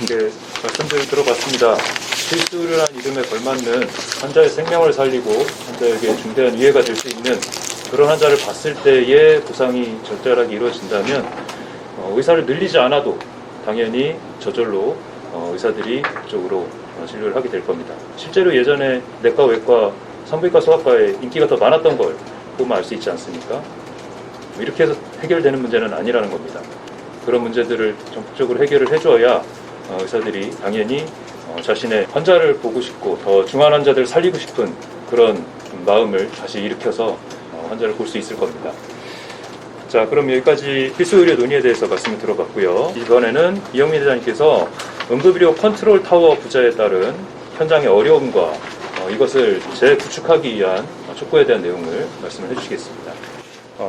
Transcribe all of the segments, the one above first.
네, 말씀들 들어봤습니다. 필수의료란 이름에 걸맞는 환자의 생명을 살리고 환자에게 중대한 이해가 될 수 있는 그런 환자를 봤을 때의 보상이 절절하게 이루어진다면 의사를 늘리지 않아도 당연히 저절로 의사들이 그쪽으로 진료를 하게 될 겁니다. 실제로 예전에 내과, 외과, 산부인과, 소아과에 인기가 더 많았던 걸 보면 알 수 있지 않습니까? 이렇게 해서 해결되는 문제는 아니라는 겁니다. 그런 문제들을 전폭적으로 해결을 해줘야 의사들이 당연히 자신의 환자를 보고 싶고 더 중한 환자들을 살리고 싶은 그런 마음을 다시 일으켜서 환자를 볼 수 있을 겁니다. 자, 그럼 여기까지 필수의료 논의에 대해서 말씀을 들어봤고요. 이번에는 이영민 회장님께서 응급의료 컨트롤 타워 부자에 따른 현장의 어려움과 이것을 재구축하기 위한 촉구에 대한 내용을 말씀을 해주시겠습니다.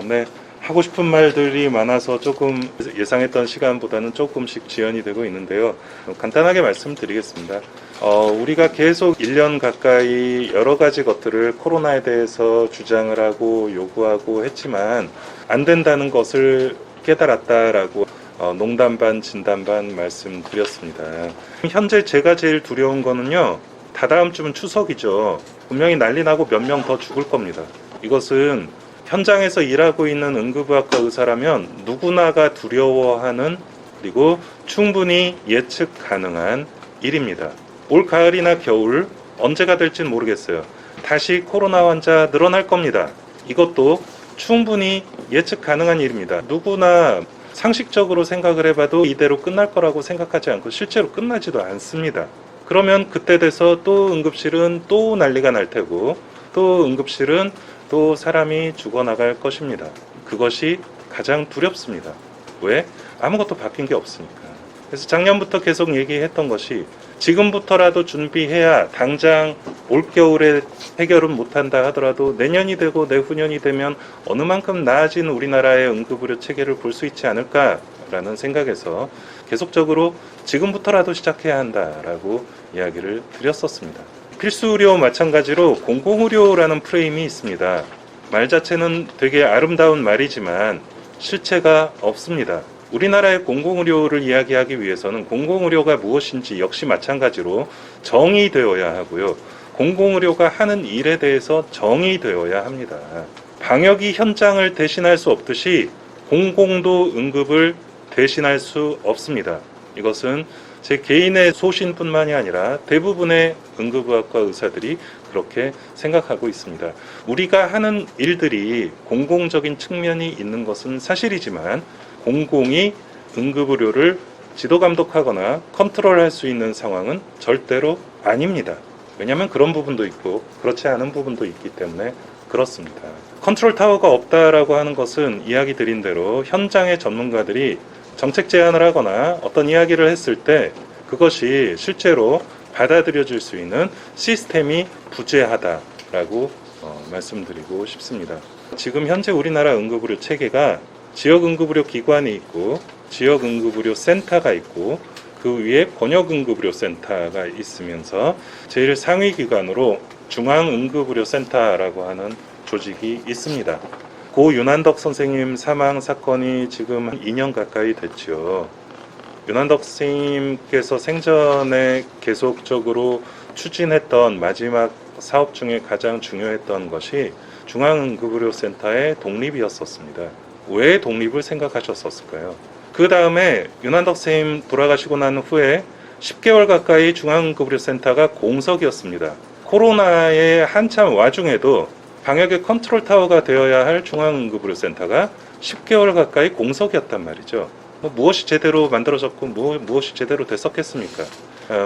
네. 하고 싶은 말들이 많아서 조금 예상했던 시간보다는 조금씩 지연이 되고 있는데요. 간단하게 말씀드리겠습니다. 우리가 계속 1년 가까이 여러 가지 것들을 코로나에 대해서 주장을 하고 요구하고 했지만 안 된다는 것을 깨달았다라고 농담 반 진담 반 말씀드렸습니다. 현재 제가 제일 두려운 거는요. 다다음 주면 추석이죠. 분명히 난리 나고 몇 명 더 죽을 겁니다. 이것은 현장에서 일하고 있는 응급의학과 의사라면 누구나가 두려워하는 그리고 충분히 예측 가능한 일입니다. 올 가을이나 겨울 언제가 될지는 모르겠어요. 다시 코로나 환자 늘어날 겁니다. 이것도 충분히 예측 가능한 일입니다. 누구나 상식적으로 생각을 해봐도 이대로 끝날 거라고 생각하지 않고 실제로 끝나지도 않습니다. 그러면 그때 돼서 또 응급실은 또 난리가 날 테고 또 응급실은 또 사람이 죽어나갈 것입니다. 그것이 가장 두렵습니다. 왜? 아무것도 바뀐 게 없으니까. 그래서 작년부터 계속 얘기했던 것이 지금부터라도 준비해야 당장 올겨울에 해결은 못한다 하더라도 내년이 되고 내후년이 되면 어느 만큼 나아진 우리나라의 응급의료 체계를 볼 수 있지 않을까라는 생각에서 계속적으로 지금부터라도 시작해야 한다라고 이야기를 드렸었습니다. 필수의료 마찬가지로 공공의료라는 프레임이 있습니다. 말 자체는 되게 아름다운 말이지만 실체가 없습니다. 우리나라의 공공의료를 이야기하기 위해서는 공공의료가 무엇인지 역시 마찬가지로 정의되어야 하고요. 공공의료가 하는 일에 대해서 정의되어야 합니다. 방역이 현장을 대신할 수 없듯이 공공도 응급을 대신할 수 없습니다. 이것은 제 개인의 소신뿐만이 아니라 대부분의 응급의학과 의사들이 그렇게 생각하고 있습니다. 우리가 하는 일들이 공공적인 측면이 있는 것은 사실이지만 공공이 응급의료를 지도감독하거나 컨트롤할 수 있는 상황은 절대로 아닙니다. 왜냐하면 그런 부분도 있고 그렇지 않은 부분도 있기 때문에 그렇습니다. 컨트롤 타워가 없다라고 하는 것은 이야기 드린 대로 현장의 전문가들이 정책 제안을 하거나 어떤 이야기를 했을 때 그것이 실제로 받아들여질 수 있는 시스템이 부재하다라고 말씀드리고 싶습니다. 지금 현재 우리나라 응급의료 체계가 지역 응급의료 기관이 있고 지역 응급의료 센터가 있고 그 위에 권역 응급의료 센터가 있으면서 제일 상위 기관으로 중앙 응급의료 센터라고 하는 조직이 있습니다. 고 윤한덕 선생님 사망 사건이 지금 한 2년 가까이 됐죠. 윤한덕 선생님께서 생전에 계속적으로 추진했던 마지막 사업 중에 가장 중요했던 것이 중앙응급의료센터의 독립이었었습니다. 왜 독립을 생각하셨었을까요? 그 다음에 윤한덕 선생님 돌아가시고 난 후에 10개월 가까이 중앙응급의료센터가 공석이었습니다. 코로나의 한참 와중에도 방역의 컨트롤 타워가 되어야 할 중앙응급의료센터가 10개월 가까이 공석이었단 말이죠. 무엇이 제대로 만들어졌고 무엇이 제대로 됐었겠습니까?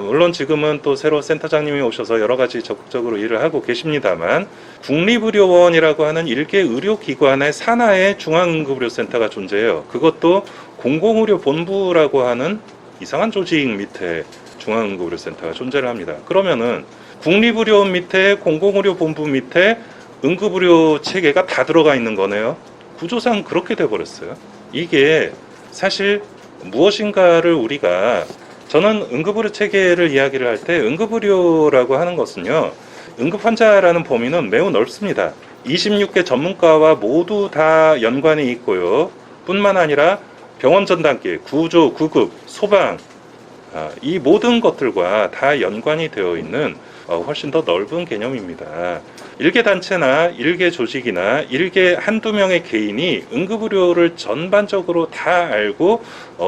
물론 지금은 또 새로 센터장님이 오셔서 여러 가지 적극적으로 일을 하고 계십니다만 국립의료원이라고 하는 일개 의료기관의 산하에 중앙응급의료센터가 존재해요. 그것도 공공의료본부라고 하는 이상한 조직 밑에 중앙응급의료센터가 존재를 합니다. 그러면은 국립의료원 밑에 공공의료본부 밑에 응급의료 체계가 다 들어가 있는 거네요. 구조상 그렇게 돼버렸어요. 이게 사실 무엇인가를 우리가 저는 응급의료 체계를 이야기를 할 때 응급의료라고 하는 것은요. 응급환자라는 범위는 매우 넓습니다. 26개 전문가와 모두 다 연관이 있고요. 뿐만 아니라 병원 전 단계, 구조, 구급, 소방, 이 모든 것들과 다 연관이 되어 있는 훨씬 더 넓은 개념입니다. 일개 단체나 일개 조직이나 일개 한두 명의 개인이 응급의료를 전반적으로 다 알고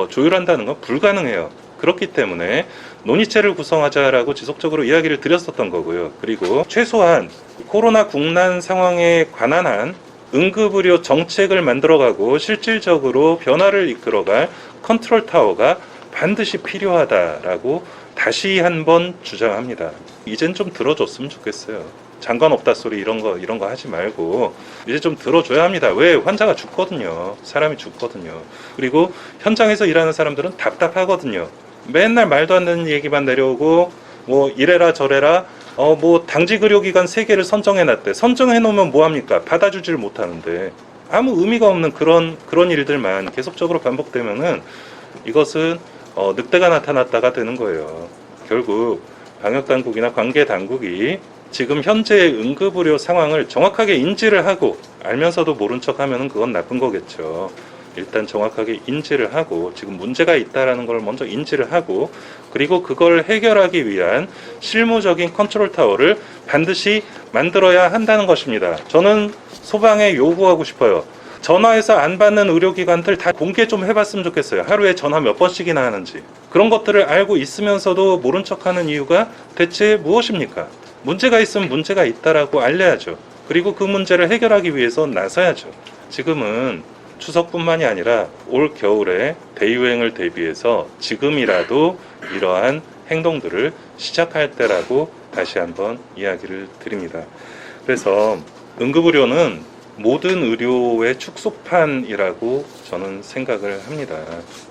조율한다는 건 불가능해요. 그렇기 때문에 논의체를 구성하자라고 지속적으로 이야기를 드렸었던 거고요. 그리고 최소한 코로나 국난 상황에 관한 한 응급의료 정책을 만들어가고 실질적으로 변화를 이끌어갈 컨트롤 타워가 반드시 필요하다라고 다시 한번 주장합니다. 이젠 좀 들어줬으면 좋겠어요. 장관 없다 소리 이런 거 하지 말고 이제 좀 들어줘야 합니다. 왜? 환자가 죽거든요. 사람이 죽거든요. 그리고 현장에서 일하는 사람들은 답답하거든요. 맨날 말도 안 되는 얘기만 내려오고 뭐 이래라 저래라 뭐 당직 의료기관 3개를 선정해놨대. 선정해놓으면 뭐합니까? 받아주질 못하는데 아무 의미가 없는 그런 일들만 계속적으로 반복되면은 이것은 늑대가 나타났다가 되는 거예요. 결국 방역당국이나 관계당국이 지금 현재의 응급의료 상황을 정확하게 인지를 하고 알면서도 모른 척하면 그건 나쁜 거겠죠. 일단 정확하게 인지를 하고 지금 문제가 있다라는 걸 먼저 인지를 하고 그리고 그걸 해결하기 위한 실무적인 컨트롤 타워를 반드시 만들어야 한다는 것입니다. 저는 소방에 요구하고 싶어요. 전화해서 안 받는 의료기관들 다 공개 좀 해봤으면 좋겠어요. 하루에 전화 몇 번씩이나 하는지. 그런 것들을 알고 있으면서도 모른 척하는 이유가 대체 무엇입니까? 문제가 있으면 문제가 있다라고 알려야죠. 그리고 그 문제를 해결하기 위해서 나서야죠. 지금은 추석뿐만이 아니라 올 겨울에 대유행을 대비해서 지금이라도 이러한 행동들을 시작할 때라고 다시 한번 이야기를 드립니다. 그래서 응급의료는 모든 의료의 축소판이라고 저는 생각을 합니다.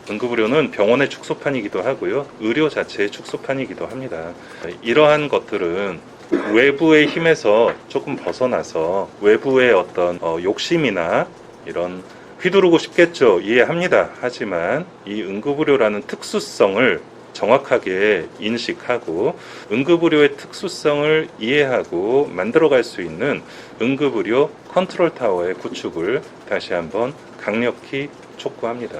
응급의료는 병원의 축소판이기도 하고요. 의료 자체의 축소판이기도 합니다. 이러한 것들은 외부의 힘에서 조금 벗어나서 외부의 어떤 욕심이나 이런 휘두르고 싶겠죠. 이해합니다. 하지만 이 응급의료라는 특수성을 정확하게 인식하고 응급의료의 특수성을 이해하고 만들어갈 수 있는 응급의료 컨트롤 타워의 구축을 다시 한번 강력히 촉구합니다.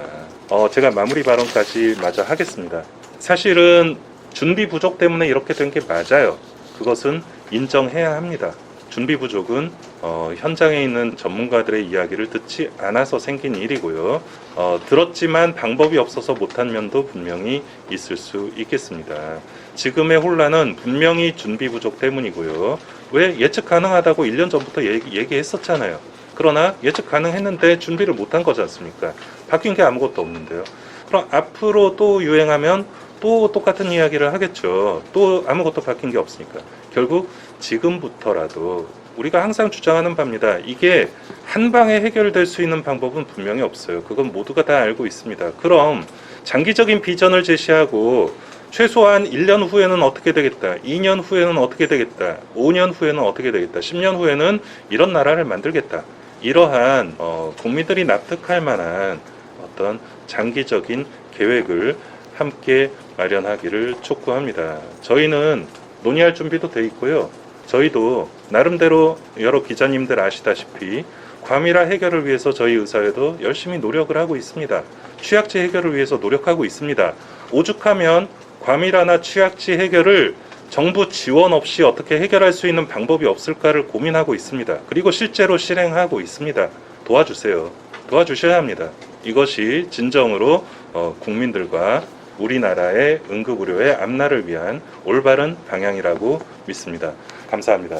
제가 마무리 발언까지 마저 하겠습니다. 사실은 준비 부족 때문에 이렇게 된 게 맞아요. 그것은 인정해야 합니다. 준비 부족은 현장에 있는 전문가들의 이야기를 듣지 않아서 생긴 일이고요. 들었지만 방법이 없어서 못한 면도 분명히 있을 수 있겠습니다. 지금의 혼란은 분명히 준비 부족 때문이고요. 왜 예측 가능하다고 1년 전부터 얘기했었잖아요. 그러나 예측 가능했는데 준비를 못한 거지 않습니까? 바뀐 게 아무것도 없는데요. 그럼 앞으로 또 유행하면 또 똑같은 이야기를 하겠죠. 또 아무것도 바뀐 게 없으니까. 결국 지금부터라도 우리가 항상 주장하는 바입니다. 이게 한 방에 해결될 수 있는 방법은 분명히 없어요. 그건 모두가 다 알고 있습니다. 그럼 장기적인 비전을 제시하고 최소한 1년 후에는 어떻게 되겠다, 2년 후에는 어떻게 되겠다, 5년 후에는 어떻게 되겠다, 10년 후에는 이런 나라를 만들겠다. 이러한 국민들이 납득할 만한 어떤 장기적인 계획을 함께 마련하기를 촉구합니다. 저희는 논의할 준비도 돼 있고요. 저희도 나름대로 여러 기자님들 아시다시피 과밀화 해결을 위해서 저희 의사회도 열심히 노력을 하고 있습니다. 취약지 해결을 위해서 노력하고 있습니다. 오죽하면 과밀화나 취약지 해결을 정부 지원 없이 어떻게 해결할 수 있는 방법이 없을까를 고민하고 있습니다. 그리고 실제로 실행하고 있습니다. 도와주세요. 도와주셔야 합니다. 이것이 진정으로 국민들과 우리나라의 응급의료의 앞날을 위한 올바른 방향이라고 믿습니다. 감사합니다.